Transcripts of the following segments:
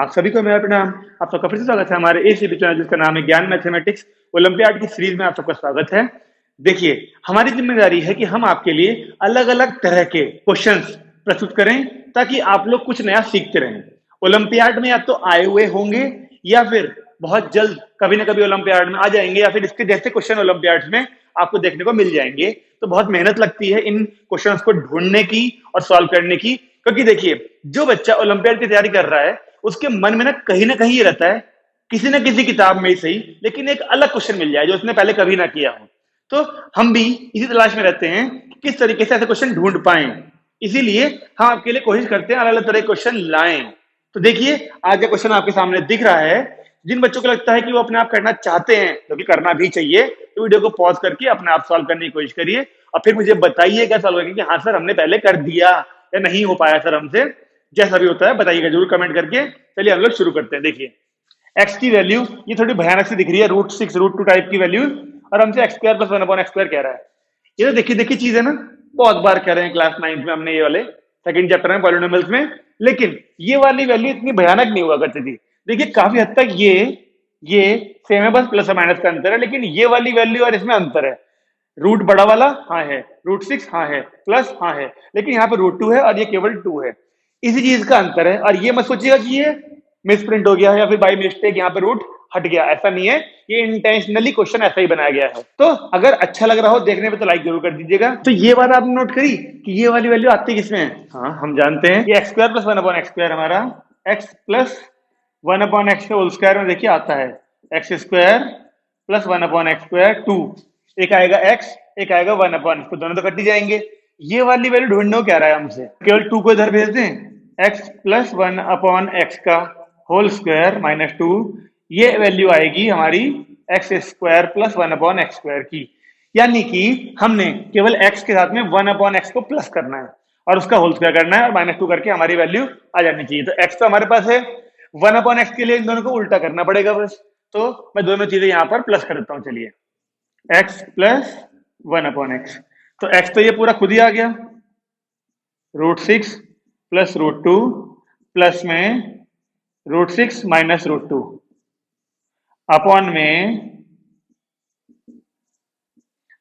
आप सभी को मेरा प्रणाम। आप सबका फिर से स्वागत है हमारे इस यूट्यूब चैनल जिसका नाम है ज्ञान मैथमेटिक्स ओलंपियाड की सीरीज में। आप सबका स्वागत है। देखिए, हमारी जिम्मेदारी है कि हम आपके लिए अलग अलग तरह के क्वेश्चंस प्रस्तुत करें ताकि आप लोग कुछ नया सीखते रहें। ओलंपियाड में या तो आए हुए होंगे या फिर बहुत जल्द कभी ना कभी ओलंपियाड में आ जाएंगे या फिर इसके जैसे क्वेश्चन ओलंपियाड में आपको देखने को मिल जाएंगे। तो बहुत मेहनत लगती है इन क्वेश्चंस को ढूंढने की और सॉल्व करने की, क्योंकि देखिए, जो बच्चा ओलंपियाड की तैयारी कर रहा है उसके मन में ना कहीं ये रहता है किसी ना किसी किताब में ही सही, लेकिन एक अलग क्वेश्चन मिल जाए जो उसने पहले कभी ना किया हो। तो हम भी इसी तलाश में रहते हैं कि किस तरीके से ऐसे क्वेश्चन ढूंढ पाएं। इसीलिए हम आपके लिए कोशिश करते हैं अलग अलग तरह के क्वेश्चन लाएं। तो देखिए, आज का क्वेश्चन आपके सामने दिख रहा है। जिन बच्चों को लगता है कि वो अपने आप करना चाहते हैं, जो कि करना भी चाहिए, तो वीडियो को पॉज करके अपने आप सॉल्व करने की कोशिश करिए और फिर मुझे बताइएगा सॉल्व करके कि हाँ सर हमने पहले कर दिया या नहीं हो पाया सर हमसे। जैसा भी होता है बताइएगा जरूर कमेंट करके। चलिए हम लोग शुरू करते हैं। देखिए, एक्स की वैल्यू ये थोड़ी भयानक सी दिख रही है, √6 √2 टाइप की वैल्यू, और हमसे एक्स स्क्वायर प्लस 1/x² कह रहा है। ये तो देखिए देखिए चीज है ना, बहुत बार कह रहे हैं क्लास 9 में हमने, ये वाले सेकंड चैप्टर में पॉलिनोमियल्स में। लेकिन ये वाली वैल्यू इतनी भयानक नहीं हुआ करती थी। देखिए काफी हद तक ये सेम है, बस प्लस और माइनस का अंतर है। लेकिन ये वाली वैल्यू और इसमें अंतर है। रूट बड़ा वाला हाँ है, √6 हाँ है, प्लस हाँ है, लेकिन यहाँ पे √2 है और ये केवल 2 है। इसी चीज का अंतर है। और ये मत सोचिएगा कि ये मिसप्रिंट हो गया है या फिर बाई मिस्टेक यहाँ पे रूट हट गया, ऐसा नहीं है। ये इंटेंशनली क्वेश्चन ऐसा ही बनाया गया है। तो अगर अच्छा लग रहा हो देखने में तो लाइक जरूर कर दीजिएगा। तो ये बात आपने नोट करी कि ये वाली वैल्यू आती किसमें है? हाँ, हम जानते हैं ये x² प्लस 1/x² हमारा x plus 1/x whole square में देखिए आता है x² प्लस 1/x², 2। एक आएगा x, एक आएगा 1/x, तो दोनों तो कट ही जाएंगे। ये वाली वैल्यू ढूंढने को क्या रहा है हमसे, केवल 2 को इधर भेज दें, x प्लस 1/x का होल स्क्वायर माइनस 2, ये वैल्यू आएगी हमारी x² प्लस 1/x² की। यानी कि हमने केवल x के साथ में 1/x को प्लस करना है और उसका होल स्क्वायर करना है और -2 करके हमारी वैल्यू आ जानी चाहिए। तो x तो हमारे पास है, 1/x के लिए इन दोनों को उल्टा करना पड़ेगा बस। तो मैं दोनों चीजें यहां पर प्लस कर देता हूं। चलिए, x प्लस 1/x, तो x तो ये पूरा खुद ही आ गया, √6 प्लस √2 प्लस में √6 माइनस √2 अपॉन में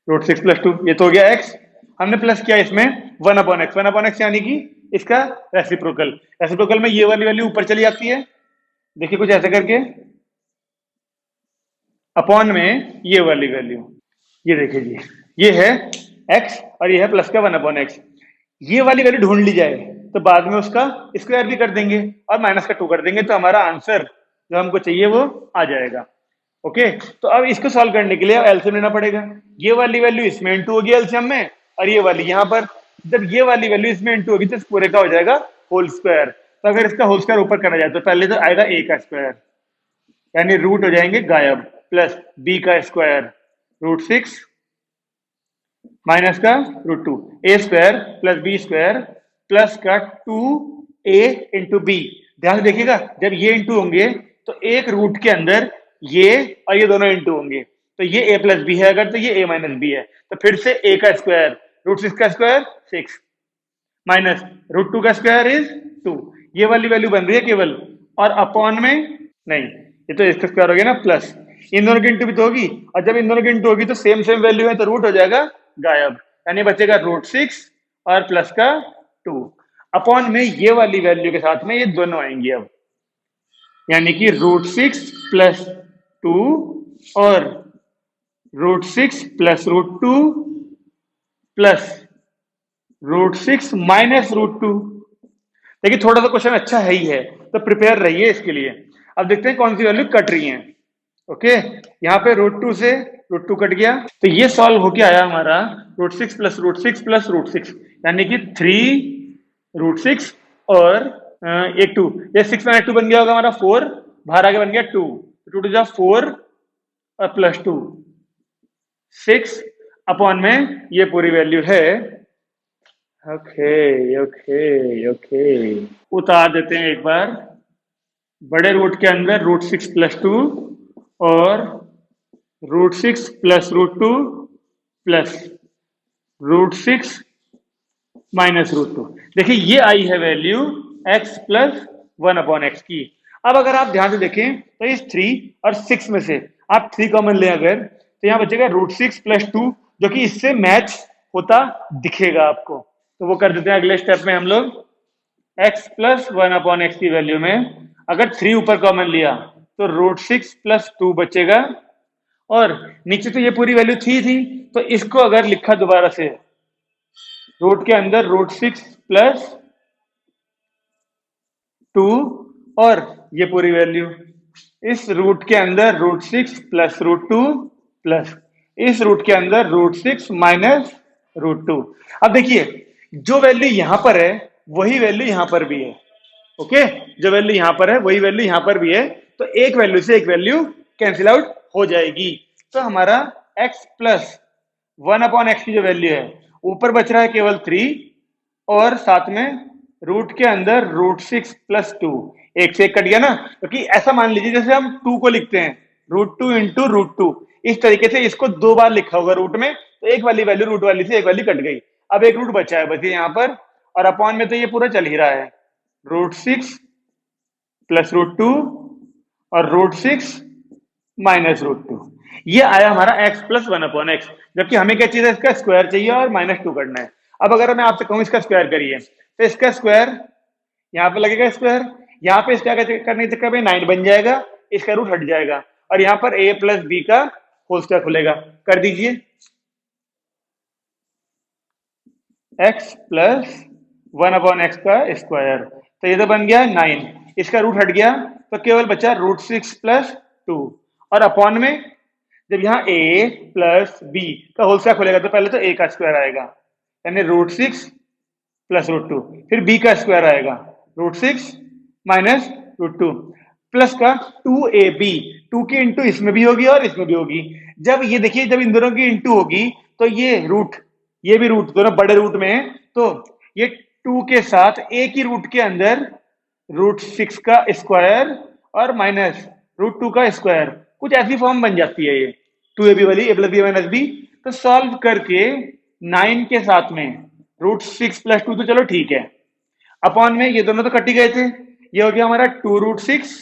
√6 प्लस 2, ये तो हो गया x। हमने प्लस किया इसमें 1/x, 1/x यानी कि इसका रेसिप्रोकल। रेसिप्रोकल में ये वाली वैल्यू ऊपर चली जाती है, देखिए कुछ ऐसे करके, अपॉन में ये वाली वैल्यू, ये देखिए जी, ये है x और ये है प्लस का 1/x। ये वाली वैल्यू ढूंढ ली जाए तो बाद में उसका स्क्वायर भी कर देंगे और माइनस का 2 कर देंगे, तो हमारा आंसर जो हमको चाहिए वो आ जाएगा। ओके, तो अब इसको सॉल्व करने के लिए एलसीएम लेना पड़ेगा। ये वाली वैल्यू इसमें इंटू होगी एलसीएम में, और ये वाली यहाँ पर। जब ये वाली वैल्यू इसमें इंटू होगी तो इस पूरे का हो जाएगा होल स्क्वायर। तो अगर इसका होल स्क्वायर ऊपर करा जाए तो पहले तो आएगा a का स्क्वायर, यानी रूट हो जाएंगे गायब, प्लस b का स्क्वायर √6 माइनस का √2, a² प्लस b² प्लस का 2a इंटू बी। ध्यान से देखिएगा, जब ये इंटू होंगे तो एक रूट के अंदर ये और ये दोनों इंटू होंगे, तो ये a प्लस बी है अगर, तो ये a माइनस बी है। तो फिर से a का स्क्वायर √6 का स्क्वायर 6 माइनस √2 का स्क्वायर इज 2। ये वाली वैल्यू बन रही है केवल, और अपॉन में नहीं, ये तो इसका स्क्वायर हो गया ना, प्लस इन दोनों की इंटू भी तो होगी, और जब इन दोनों की इंटू होगी तो सेम वैल्यू है तो रूट हो जाएगा गायब, यानी बचेगा √6 और प्लस का 2। अपॉन में ये वाली वैल्यू के साथ में ये दोनों आएंगी अब, यानी कि √6 प्लस 2 और √6 प्लस √2 प्लस √6 माइनस √2। देखिए थोड़ा सा क्वेश्चन अच्छा है ही है, तो प्रिपेयर रहिए इसके लिए। अब देखते हैं कौन सी वैल्यू कट रही है। ओके, यहाँ पे √2 से √2 कट गया, तो ये सॉल्व होके आया हमारा √6 प्लस √6 प्लस √6, यानी कि 3√6 और एक 2, ये 6 माइनस 2 बन गया होगा हमारा 4, बाहर आगे बन गया 2, 2 टू 4 और प्लस 2 6 अपॉन में ये पूरी वैल्यू है। ओके ओके ओके, उतार देते हैं एक बार, बड़े रूट के अंदर √6 प्लस 2 और √6 प्लस √2 प्लस √6 माइनस √2। देखिए ये आई है वैल्यू x प्लस 1/x की। अब अगर आप ध्यान से देखें तो इस 3 और 6 में से आप 3 कॉमन लें अगर, तो यहाँ बचेगा √6 + 2, जो कि इससे मैच होता दिखेगा आपको। तो वो कर देते हैं अगले स्टेप में हम लोग। x + 1/x की वैल्यू में अगर 3 ऊपर कॉमन लिया तो √6 + 2 बचेगा, और नीचे तो ये पूरी वैल्यू थी, तो इसको अगर लिखा दोबारा से रूट के अंदर √6 + 2 और ये पूरी वैल्यू इस रूट के अंदर √6 + √2 प्लस इस रूट के अंदर √6 - √2। अब देखिए जो वैल्यू यहां पर है वही वैल्यू यहां पर भी है। ओके, जो वैल्यू यहां पर है वही वैल्यू यहां पर भी है, तो एक वैल्यू से एक वैल्यू कैंसिल आउट हो जाएगी। तो हमारा x + 1/x की जो वैल्यू है ऊपर बच रहा है केवल 3, और साथ में रूट के अंदर √6 + 2, एक से एक कट गया ना, क्योंकि ऐसा मान लीजिए जैसे हम 2 को लिखते हैं √2 × √2, इस तरीके से इसको 2 बार लिखा होगा रूट में, तो एक वाली वैल्यू रूट वाली से एक वैल्यू कट गई। अब एक रूट बचा है बस यहाँ पर, और अपॉन में तो ये पूरा चल ही रहा है √6 + √2 और √6 - √2। ये आया हमारा x + 1/x, जबकि हमें क्या चाहिए, इसका स्क्वायर चाहिए और -2 करना है। अब अगर मैं आपसे कहूं इसका स्क्वायर करिए, तो इसका स्क्वायर यहाँ पे लगेगा स्क्वायर, यहाँ पे इसका करने के चक्कर में 9 बन जाएगा, इसका रूट हट जाएगा, और यहाँ पर a + b का होल स्क्वायर खुलेगा। कर दीजिए x + 1/x का स्क्वायर, तो ये तो बन गया 9, इसका रूट हट गया तो केवल बचा √6 + 2, और अपॉन में जब यहाँ a + b का होल स्क्वायर खुलेगा तो पहले तो a का स्क्वायर आएगा, यानी √6 + √2, फिर b का स्क्वायर आएगा √6 - √2 प्लस का 2ab, 2 की इंटू इसमें भी होगी और इसमें भी होगी। जब ये देखिए जब इन दोनों की इंटू होगी तो ये रूट, ये भी रूट, दोनों बड़े रूट में है, तो ये 2 के साथ एक ही रूट के अंदर √6 का स्क्वायर और माइनस √2 का स्क्वायर, कुछ ऐसी फॉर्म बन जाती है ये 2ab वाली, a + b - b। तो सॉल्व करके 9 के साथ में √6 + 2 तो चलो ठीक है, अपॉन में ये दोनों तो कट ही गए थे, ये हो गया हमारा 2√6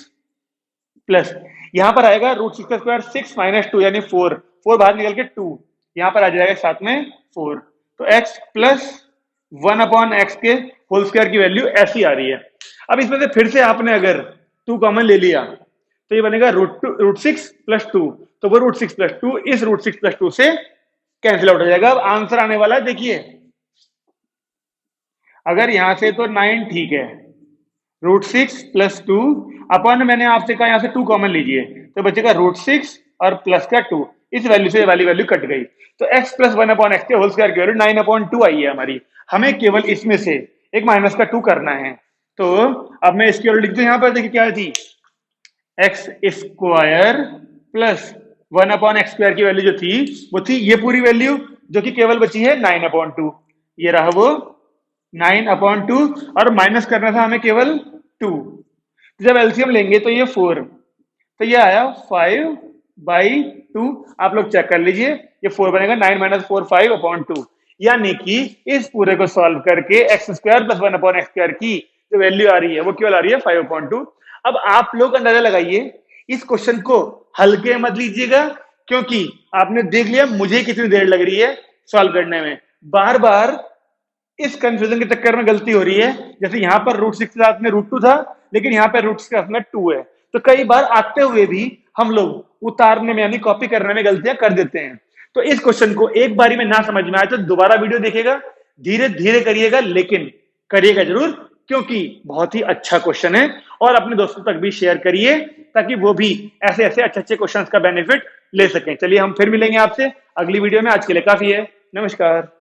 प्लस यहां पर आएगा √6 का स्क्वायर 6 - 2 यानी 4, 4 बाहर निकल के 2, यहां पर आ जाएगा साथ में 4। तो x + 1/x के होल स्क्वायर की वैल्यू ऐसी आ रही है। अब इसमें से फिर से आपने अगर 2 कॉमन ले लिया तो ये बनेगा √6 + 2, तो वो √6 + 2 इस √6 + 2 से कैंसिल आउट हो जाएगा। अब आंसर आने वाला है, देखिए अगर यहां से तो 9 ठीक है, √6 + 2 अपॉन मैंने आपसे कहा यहां से 2 कॉमन लीजिए, तो बचेगा √6 और प्लस का 2, इस वैल्यू से वाली वैल्यू कट गई, तो x + 1/x के होल स्क्वायर की वैल्यू 9/2 आई है हमारी। हमें केवल इसमें से एक माइनस का 2 करना है, तो अब मैं इसकी वैल्यू लिख दूं, यहां पर देखिए क्या थी, x² + 1/x² की वैल्यू जो थी वो थी ये पूरी वैल्यू, जो कि केवल बची है 9/2, ये रहा वो 9/2, और माइनस करना था हमें केवल 2, जब एलसीएम लेंगे तो ये 4, तो ये आया 5/2। आप लोग चेक कर लीजिए, ये 4 बनेगा, 9 - 4 5/2, यानी कि इस पूरे को सॉल्व करके x² + 1/x² की जो वैल्यू आ रही है वो केवल आ रही है 5/2। अब आप लोग अंदाजा लगाइए, इस क्वेश्चन को हल्के मत लीजिएगा, क्योंकि आपने देख लिया मुझे कितनी देर लग रही है सॉल्व करने में, बार बार इस कंफ्यूजन के चक्कर में गलती हो रही है। जैसे यहां पर √6 के साथ में √2 था, लेकिन यहां पर √6 के साथ में 2 है, तो कई बार आते हुए भी हम लोग उतारने में यानी कॉपी करने में गलतियां कर देते हैं। तो इस क्वेश्चन को एक बारी में ना समझ में आए तो दोबारा वीडियो देखिएगा, धीरे धीरे करिएगा, लेकिन करिएगा जरूर, क्योंकि बहुत ही अच्छा क्वेश्चन है, और अपने दोस्तों तक भी शेयर करिए ताकि वो भी ऐसे ऐसे अच्छे अच्छे क्वेश्चन का बेनिफिट ले सकें। चलिए हम फिर मिलेंगे आपसे अगली वीडियो में, आज के लिए काफी है, नमस्कार।